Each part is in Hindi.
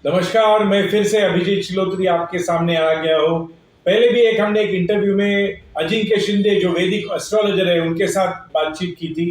नमस्कार, मैं फिर से अभिजीत शिलोत्री आपके सामने आ गया हूँ। पहले भी हमने एक इंटरव्यू में अजिंक्य शिंदे जो वैदिक एस्ट्रोलॉजर है उनके साथ बातचीत की थी।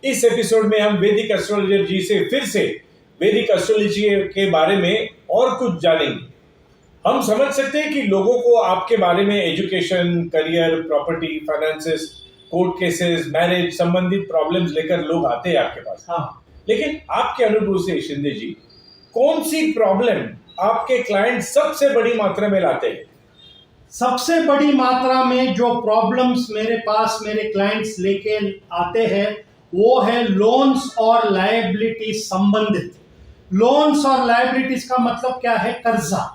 इस एपिसोड में हम वैदिक एस्ट्रोलॉजर जी से फिर से वैदिक एस्ट्रोलॉजी के बारे में और कुछ जानेंगे। हम समझ सकते हैं कि लोगों को आपके बारे में education, career, property, finances, court cases, marriage संबंधित प्रॉब्लम्स लेकर लोग आते हैं आपके पास। हाँ, लेकिन आपके अनुभव से शिंदे जी, कौन सी प्रॉब्लम आपके क्लाइंट सबसे बड़ी मात्रा में लाते हैं? सबसे बड़ी मात्रा में जो प्रॉब्लम्स मेरे पास मेरे क्लाइंट्स लेके आते हैं वो है लोन्स और लायबिलिटी संबंधित। लोन्स और लायबिलिटीज का मतलब क्या है? कर्जा,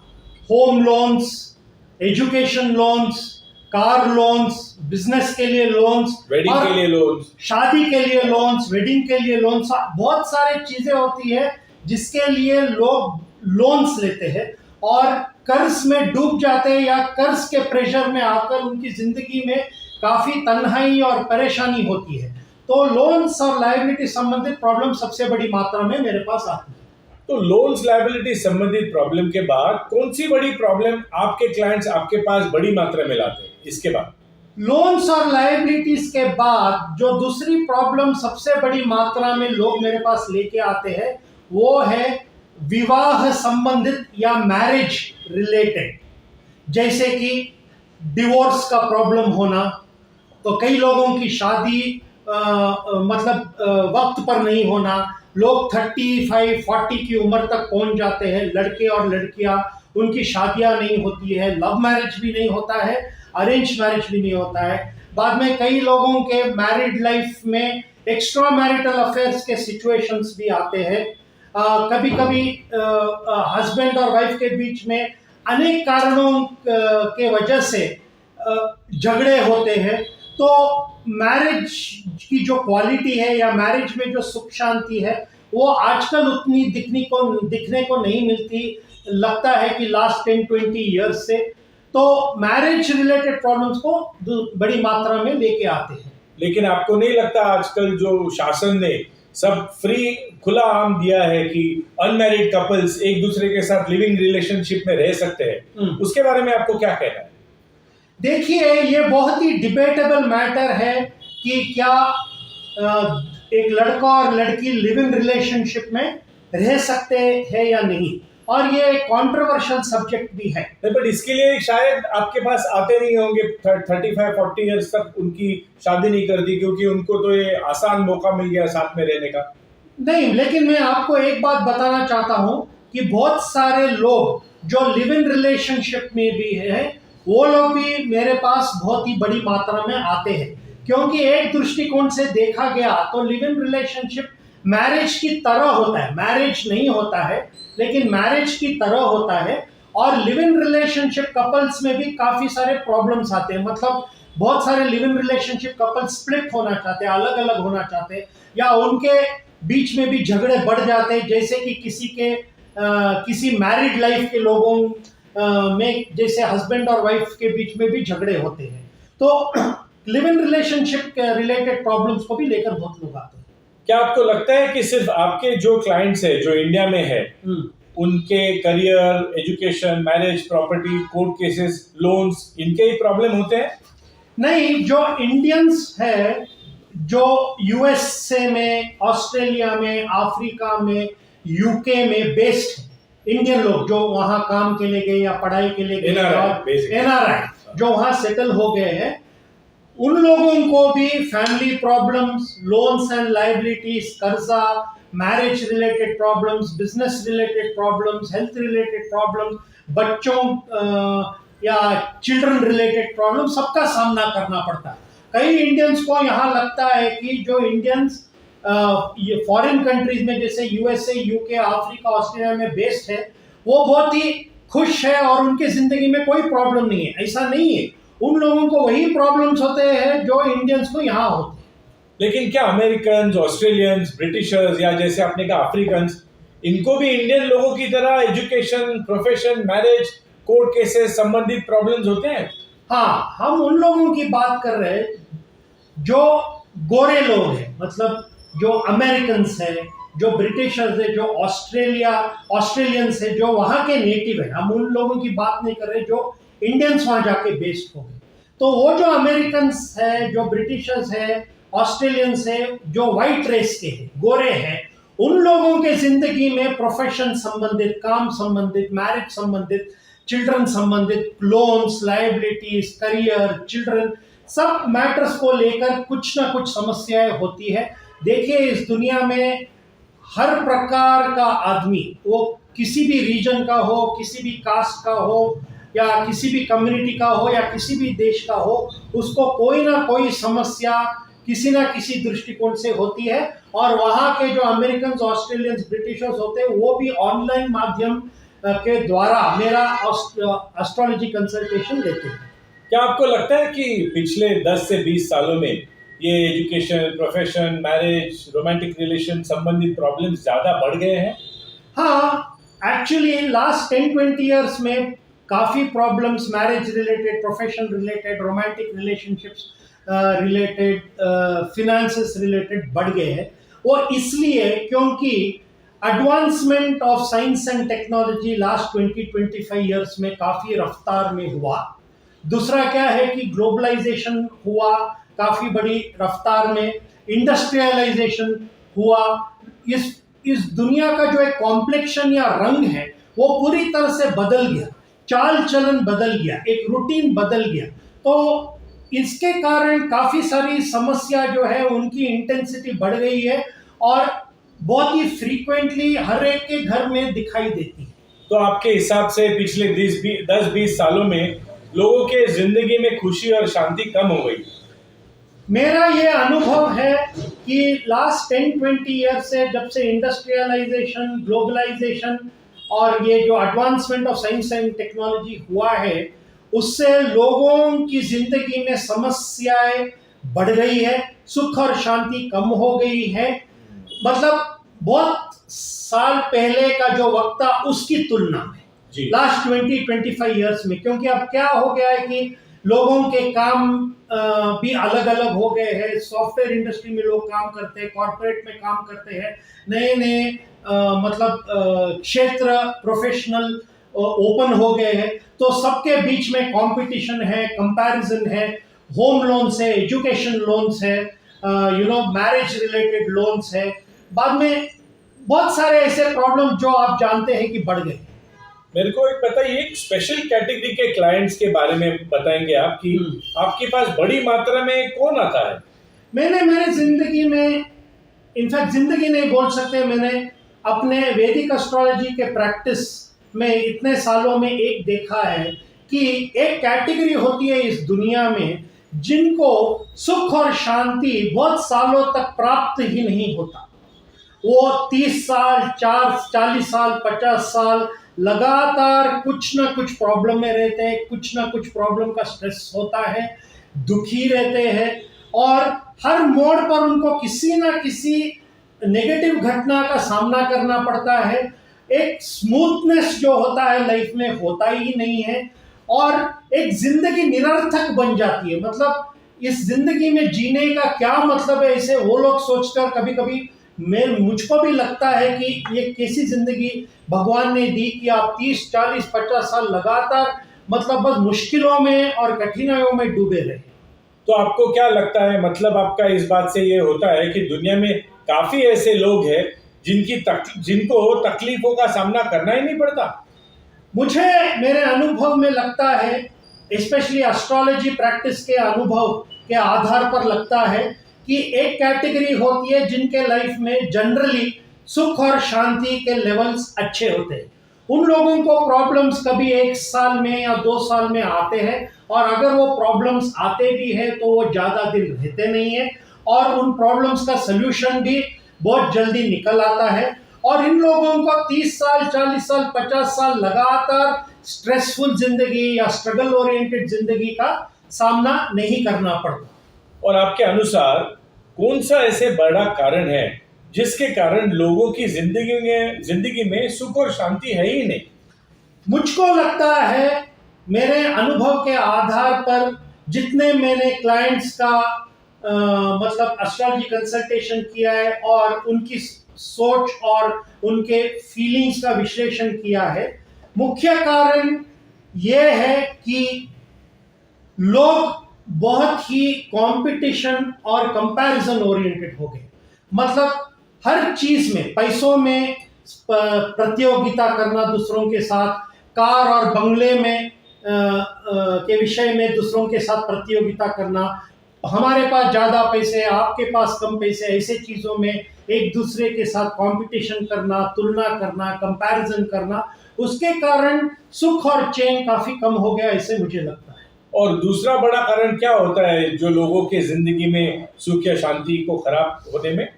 home loans, education loans, car loans, business के लिए लोन्स, वेडिंग के लिए लोन्स, शादी के लिए लोन्स, वेडिंग के लिए लोन्स, बहुत सारी चीजें होती है जिसके लिए लोग लोन्स लेते हैं और कर्ज में डूब जाते हैं या कर्ज के प्रेशर में आकर उनकी जिंदगी में काफी तन्हाई और परेशानी होती है। तो लोन्स और लायबिलिटी संबंधित प्रॉब्लम सबसे बड़ी मात्रा में मेरे पास आती है। तो लोन्स लायबिलिटी संबंधित प्रॉब्लम के बाद कौन सी बड़ी प्रॉब्लम आपके क्लाइंट्स आपके पास बड़ी मात्रा में लाते हैं? इसके बाद लोन्स और लायबिलिटीज के बाद जो दूसरी प्रॉब्लम सबसे बड़ी मात्रा में लोग मेरे पास लेके आते हैं वो है विवाह संबंधित या मैरिज रिलेटेड। जैसे कि डिवोर्स का प्रॉब्लम होना, तो कई लोगों की शादी वक्त पर नहीं होना, लोग 35-40 की उम्र तक पहुंच जाते हैं, लड़के और लड़कियां, उनकी शादियां नहीं होती है, लव मैरिज भी नहीं होता है, अरेंज मैरिज भी नहीं होता है। बाद में कई लोगों के मैरिड लाइफ में एक्स्ट्रा मैरिटल अफेयर्स के सिचुएशंस भी आते हैं। कभी कभी हस्बैंड और वाइफ के बीच में अनेक कारणों के वजह से झगड़े होते हैं। तो मैरिज की जो क्वालिटी है या मैरिज में जो सुख शांति है वो आजकल उतनी दिखने को नहीं मिलती, लगता है कि लास्ट 10-20 ईयर्स से। तो मैरिज रिलेटेड प्रॉब्लम्स को बड़ी मात्रा में लेके आते हैं। लेकिन आपको नहीं लगता आजकल जो शासन ने सब फ्री खुला आम दिया है कि अनमैरिड कपल्स एक दूसरे के साथ लिविंग रिलेशनशिप में रह सकते हैं, उसके बारे में आपको क्या कहना है? देखिए, ये बहुत ही डिबेटेबल मैटर है कि क्या एक लड़का और लड़की लिविंग रिलेशनशिप में रह सकते हैं या नहीं, और ये एक कंट्रोवर्शियल सब्जेक्ट भी है। बट इसके लिए शायद आपके पास आते नहीं होंगे 35-40 इयर्स तक उनकी शादी नहीं कर दी, क्योंकि उनको तो ये आसान मौका मिल गया साथ में रहने का। नहीं, लेकिन मैं आपको एक बात बताना चाहता हूं कि बहुत सारे लोग जो लिव इन रिलेशनशिप में भी है वो लोग भी मेरे पास बहुत ही बड़ी मात्रा में आते हैं, क्योंकि एक दृष्टिकोण से देखा गया तो लिव इन रिलेशनशिप मैरिज की तरह होता है। मैरिज नहीं होता है लेकिन मैरिज की तरह होता है। और लिव इन रिलेशनशिप कपल्स में भी काफी सारे प्रॉब्लम्स आते हैं। मतलब बहुत सारे live in relationship couples split होना चाहते हैं, अलग अलग होना चाहते हैं, या उनके बीच में भी झगड़े बढ़ जाते हैं। जैसे कि किसी मैरिड लाइफ के लोगों में जैसे हस्बैंड और वाइफ के बीच में भी झगड़े होते हैं। तो live in relationship related problems को भी लेकर बहुत लोग आते हैं। क्या आपको लगता है कि सिर्फ आपके जो क्लाइंट्स है जो इंडिया में है उनके career, education, marriage, property, court cases, loans, इनके ही प्रॉब्लम होते हैं? नहीं, जो इंडियंस है जो यूएसए में, ऑस्ट्रेलिया में, अफ्रीका में, यूके में बेस्ड है, इंडियन लोग जो वहां काम के लिए गए या पढ़ाई के लिए गए, एनआरआई जो वहां सेटल हो गए हैं, उन लोगों को भी family problems, loans and liabilities, कर्जा, marriage related problems, business related problems, health related problems, बच्चों या चिल्ड्रन रिलेटेड प्रॉब्लम, सबका सामना करना पड़ता है। कई इंडियंस को यहाँ लगता है कि जो इंडियंस ये फॉरेन कंट्रीज में जैसे यूएसए, यूके, अफ्रीका, ऑस्ट्रेलिया में बेस्ड है वो बहुत ही खुश है और उनके जिंदगी में कोई प्रॉब्लम नहीं है। ऐसा नहीं है, उन लोगों को वही प्रॉब्लम्स होते हैं जो इंडियंस को यहाँ होते हैं। लेकिन क्या अमेरिकन, ऑस्ट्रेलियंस, ब्रिटिशर्स या जैसे आपने कहा अफ्रीकन्स, इनको भी इंडियन लोगों की तरह education, profession, marriage, court cases संबंधित प्रॉब्लम्स होते हैं? हाँ, हम उन लोगों की बात कर रहे हैं जो गोरे लोग हैं, मतलब जो अमेरिकन्स हैं, जो ब्रिटिशर्स है, जो ऑस्ट्रेलियंस है, जो वहाँ के नेटिव है, हम उन लोगों की बात नहीं कर रहे जो इंडियंस वहाँ जाके बेस्ड हो गए। तो वो जो अमेरिकन्स है, जो ब्रिटिशर्स है, ऑस्ट्रेलियंस है, जो वाइट रेस के हैं, गोरे हैं, उन लोगों के जिंदगी में प्रोफेशन संबंधित, काम संबंधित, मैरिज संबंधित, चिल्ड्रन संबंधित, लोन्स, लायबिलिटीज, करियर, चिल्ड्रन, सब मैटर्स को लेकर कुछ ना कुछ समस्याएं होती है। देखिए, इस दुनिया में हर प्रकार का आदमी, वो किसी भी रीजन का हो, किसी भी कास्ट का हो, या किसी भी कम्युनिटी का हो, या किसी भी देश का हो, उसको कोई ना कोई समस्या किसी ना किसी दृष्टिकोण से होती है। और वहाँ के जो अमेरिकन, ऑस्ट्रेलियंस, ब्रिटिशर्स होते हैं, वो भी ऑनलाइन माध्यम के द्वारा मेरा एस्ट्रोलॉजी कंसल्टेशन लेते हैं। क्या आपको लगता है कि पिछले 10 से 20 सालों में ये education, profession, marriage, romantic relation संबंधित प्रॉब्लम्स ज़्यादा बढ़ गए हैं? हाँ, एक्चुअली लास्ट 10-20 ईयर्स में काफ़ी problems marriage related, profession related, romantic relationships related, finances related बढ़ गए हैं। वो इसलिए क्योंकि advancement of science and technology last 20-25 years में काफ़ी रफ्तार में हुआ। दूसरा क्या है कि ग्लोबलाइजेशन हुआ काफ़ी बड़ी रफ्तार में, इंडस्ट्रियलाइजेशन हुआ। इस दुनिया का जो एक कॉम्प्लेक्शन या रंग है वो पूरी तरह से बदल गया, चाल चलन बदल गया, एक रूटीन बदल गया। तो इसके कारण काफ़ी सारी समस्या जो है उनकी इंटेंसिटी बढ़ गई है और बहुत ही फ्रीक्वेंटली हर एक के घर में दिखाई देती है। तो आपके हिसाब से पिछले 10-20 सालों में लोगों के जिंदगी में खुशी और शांति कम हो गई? मेरा ये अनुभव है कि लास्ट 10-20 ईयर से, जब से इंडस्ट्रियलाइजेशन, ग्लोबलाइजेशन और ये जो advancement of science and technology हुआ है, उससे लोगों की जिंदगी में समस्याएं बढ़ गई है, सुख और शांति कम हो गई है। मतलब बहुत साल पहले का जो वक्त था उसकी तुलना में लास्ट 20-25 ईयर्स में, क्योंकि अब क्या हो गया है कि लोगों के काम भी अलग अलग हो गए हैं। सॉफ्टवेयर इंडस्ट्री में लोग काम करते हैं, कॉर्पोरेट में काम करते हैं, नए नए क्षेत्र प्रोफेशनल ओपन हो गए हैं। तो सबके बीच में कंपटीशन है, कंपैरिजन है, होम लोन्स है, एजुकेशन लोन्स है, मैरिज रिलेटेड लोन्स है, बाद में बहुत सारे ऐसे प्रॉब्लम जो आप जानते हैं कि बढ़ गए। मेरे को एक बताइए, एक स्पेशल कैटेगरी के क्लाइंट्स के बारे में बताएंगे आप कि आपके पास बड़ी मात्रा में कौन आता है? मैंने मेरी जिंदगी में, इनफैक्ट जिंदगी नहीं बोल सकते, मैंने अपने वैदिक एस्ट्रोलॉजी के प्रैक्टिस में इतने सालों में एक देखा है कि एक कैटेगरी होती है इस दुनिया में जिनको सुख और शांति बहुत सालों तक प्राप्त ही नहीं होता। वो 30 साल, 40 साल, 50 साल लगातार कुछ ना कुछ प्रॉब्लम में रहते हैं, कुछ ना कुछ प्रॉब्लम का स्ट्रेस होता है, दुखी रहते हैं और हर मोड़ पर उनको किसी ना किसी नेगेटिव घटना का सामना करना पड़ता है। एक स्मूथनेस जो होता है लाइफ में होता ही नहीं है और एक जिंदगी निरर्थक बन जाती है। मतलब इस जिंदगी में जीने का क्या मतलब है, इसे वो लोग सोचकर कभी कभी मुझको भी लगता है कि ये कैसी जिंदगी भगवान ने दी कि आप 30, 40, 50 साल लगातार मतलब बस मुश्किलों में और कठिनाइयों में डूबे रहे। तो आपको क्या लगता है, मतलब आपका इस बात से ये होता है कि दुनिया में काफी ऐसे लोग हैं जिनको तकलीफों का सामना करना ही नहीं पड़ता? मुझे मेरे अनुभव में लगता है, स्पेशली एस्ट्रोलॉजी प्रैक्टिस के अनुभव के आधार पर लगता है कि एक कैटेगरी होती है जिनके लाइफ में जनरली सुख और शांति के लेवल्स अच्छे होते हैं। उन लोगों को प्रॉब्लम्स कभी 1 साल में या 2 साल में आते हैं और अगर वो प्रॉब्लम्स आते भी हैं तो वो ज़्यादा दिन रहते नहीं हैं और उन प्रॉब्लम्स का सल्यूशन भी बहुत जल्दी निकल आता है। और इन लोगों को 30 साल, 40 साल, 50 साल लगातार स्ट्रेसफुल जिंदगी या स्ट्रगल ओरिएंटेड जिंदगी का सामना नहीं करना पड़ता। और आपके अनुसार कौन सा ऐसे बड़ा कारण है जिसके कारण लोगों की जिंदगी में सुख और शांति है ही नहीं? मुझको लगता है, मेरे अनुभव के आधार पर जितने मैंने क्लाइंट्स का मतलब एस्ट्रोलॉजी कंसल्टेशन किया है और उनकी सोच और उनके फीलिंग्स का विश्लेषण किया है। मुख्य कारण यह है कि लोग बहुत ही कंपटीशन और कंपैरिजन ओरिएंटेड हो गए। मतलब हर चीज में, पैसों में प्रतियोगिता करना दूसरों के साथ, कार और बंगले में के विषय में दूसरों के साथ प्रतियोगिता करना, हमारे पास ज्यादा पैसे, आपके पास कम पैसे, ऐसे चीजों में एक दूसरे के साथ कंपटीशन करना, तुलना करना, कंपैरिजन करना, उसके कारण सुख और चैन काफी कम हो गया, ऐसे मुझे लगता है। और दूसरा बड़ा कारण क्या होता है जो लोगों के जिंदगी में सुख या शांति को खराब होने में?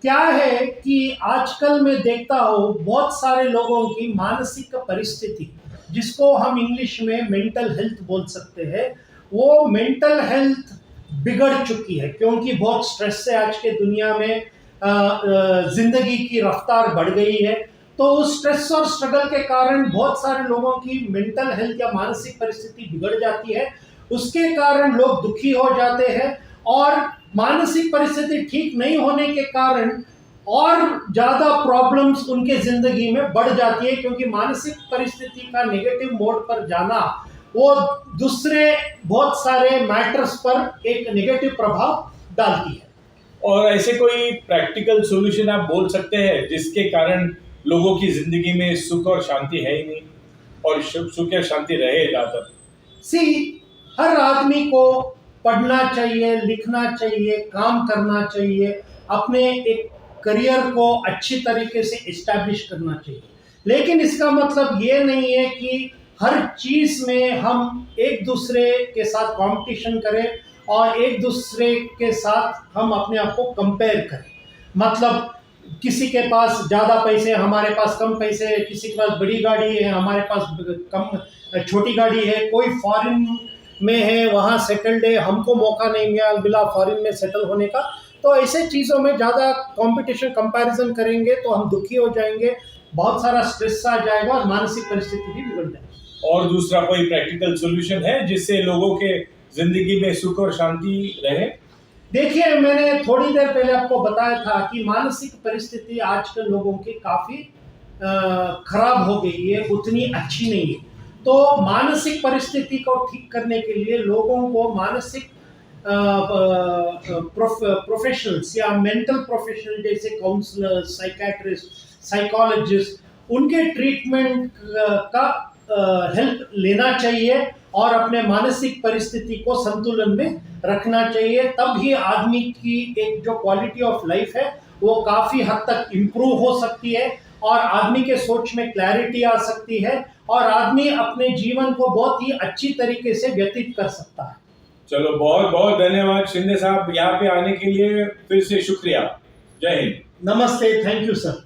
क्या है कि आजकल मैं देखता हूँ बहुत सारे लोगों की मानसिक परिस्थिति, जिसको हम इंग्लिश में मेंटल हेल्थ बोल सकते हैं, वो मेंटल हेल्थ बिगड़ चुकी है, क्योंकि बहुत स्ट्रेस से आज के दुनिया में जिंदगी की रफ्तार बढ़ गई है। तो उस स्ट्रेस और स्ट्रगल के कारण बहुत सारे लोगों की मेंटल हेल्थ या मानसिक परिस्थिति बिगड़ जाती है। उसके कारण लोग दुखी हो जाते हैं और मानसिक परिस्थिति ठीक नहीं होने के कारण और ज्यादा प्रॉब्लम्स उनके जिंदगी में बढ़ जाती है, क्योंकि मानसिक परिस्थिति का नेगेटिव मोड पर जाना वो दूसरे बहुत सारे मैटर्स पर एक नेगेटिव प्रभाव डालती है। और ऐसे कोई प्रैक्टिकल सॉल्यूशन आप बोल सकते हैं जिसके कारण लोगों की जिंदगी में सुख और शांति है ही नहीं और सुख या शांति रहे ज्यादातर? हर आदमी को पढ़ना चाहिए, लिखना चाहिए, काम करना चाहिए, अपने एक करियर को अच्छी तरीके से एस्टैब्लिश करना चाहिए। लेकिन इसका मतलब ये नहीं है कि हर चीज में हम एक दूसरे के साथ कंपटीशन करें और एक दूसरे के साथ हम अपने आप को कंपेयर करें। मतलब किसी के पास ज्यादा पैसे, हमारे पास कम पैसे, किसी के पास बड़ी गाड़ी है, हमारे पास कम छोटी गाड़ी है, कोई फॉरेन में है, वहाँ सेटल्ड है, हमको मौका नहीं मिला फॉरेन में सेटल होने का। तो ऐसे चीज़ों में ज़्यादा कंपटीशन, कंपैरिजन करेंगे तो हम दुखी हो जाएंगे, बहुत सारा स्ट्रेस आ जाएगा और मानसिक परिस्थिति भी बिगड़ जाएगी। और दूसरा कोई प्रैक्टिकल सॉल्यूशन है जिससे लोगों के जिंदगी में सुख और शांति रहे? देखिए, मैंने थोड़ी देर पहले आपको बताया था कि मानसिक परिस्थिति आजकल लोगों की काफ़ी खराब हो गई है, उतनी अच्छी नहीं है। तो मानसिक परिस्थिति को ठीक करने के लिए लोगों को मानसिक प्रोफेशनल्स या मेंटल प्रोफेशनल जैसे काउंसलर, साइकियाट्रिस्ट, साइकोलॉजिस्ट, उनके ट्रीटमेंट का हेल्प लेना चाहिए और अपने मानसिक परिस्थिति को संतुलन में रखना चाहिए। तब ही आदमी की एक जो क्वालिटी ऑफ लाइफ है वो काफ़ी हद तक इम्प्रूव हो सकती है और आदमी के सोच में क्लैरिटी आ सकती है और आदमी अपने जीवन को बहुत ही अच्छी तरीके से व्यतीत कर सकता है। चलो, बहुत बहुत धन्यवाद शिंदे साहब, यहाँ पे आने के लिए फिर से शुक्रिया। जय हिंद। नमस्ते, थैंक यू सर।